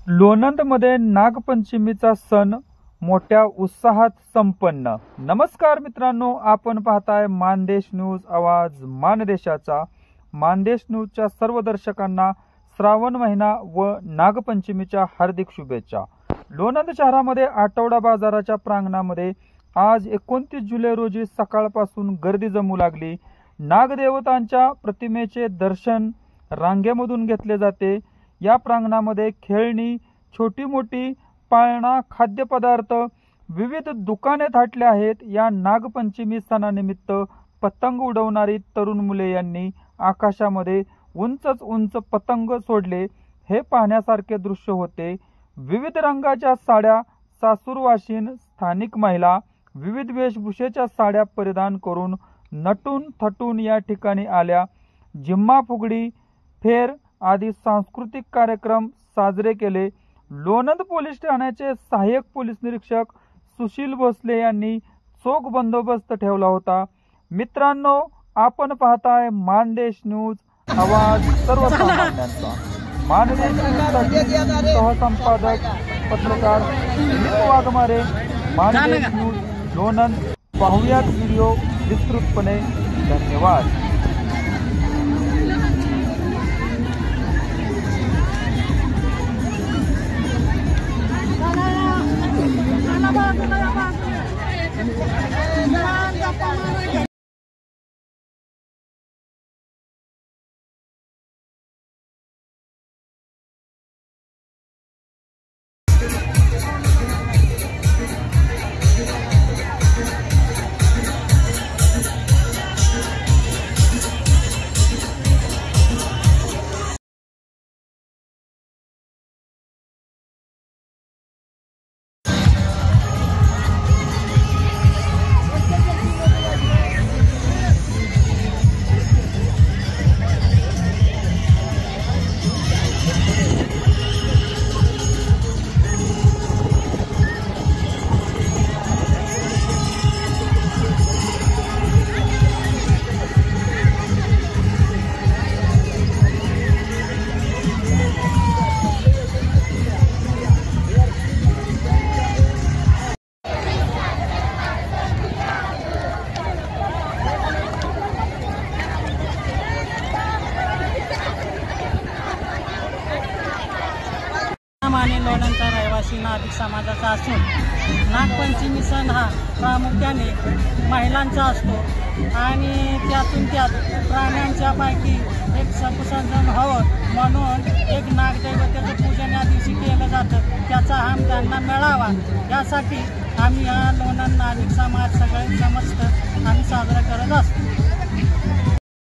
लोणंदमध्ये नागपंचमीचा सण मोठ्या उत्साहात संपन्न। नमस्कार मित्रांनो, आपण पाहताय मानदेश न्यूज आवाज मानदेशाचा। मानदेश न्यूजच्या सर्व दर्शकांना श्रावण महिना व नागपंचमीच्या हार्दिक शुभेच्छा। लोणंद शहरामध्ये आठवडा बाजाराच्या प्रांगणामध्ये आज 29 जुलै रोजी सकाळपासून गर्दी जमू लागली। नागदेवतांच्या प्रतिमेचे दर्शन रांगेमधून घेतले जाते। या प्रांगणामध्ये खेळणी, छोटी मोठी पाळणा, खाद्यपदार्थ, विविध दुकाने थाटले आहेत। या नागपंचमी सणानिमित्त पतंग उडवणारी तरुण मुले यांनी आकाशामध्ये उंचच उंच पतंग सोडले। हे पाहण्यासारखे दृश्य होते। विविध रंगाच्या साड्या, सासूरवाशीन स्थानिक महिला विविध वेशभूषेच्या साड्या परिधान करून नटून थटून या ठिकाणी आल्या। जिम्मा फुगडी, फेर आदी सांस्कृतिक कार्यक्रम साजरे केले। लोणंद पोलीस ठाण्याचे सहाय्यक पोलीस निरीक्षक सुशील भोसले यांनी चोख बंदोबस्त ठेवला होता। मित्रांनो, आपण पाहताय मानदेश न्यूज आवाज सर्वसामान्यांचा। मानदेश न्यूजसाठी सहसंपादक पत्रकार दिलीप वाघमारे, मानदेश न्यूज लोणंद। पाहुयात व्हिडिओ विस्तृतपणे। धन्यवाद। लोणंदचा रहिवासी नागरिक समाजाचा असून नागपंचमी सण हा प्रामुख्याने महिलांचा असतो आणि त्यातून त्यात प्राण्यांच्या पैकी एक संपूर्ण व्हावं म्हणून एक नागदैवतेचं पूजन या दिवशी केलं जातं। त्याचा त्यांना मिळावा यासाठी आम्ही हा लोणंद नागरिक समाज सगळे समस्त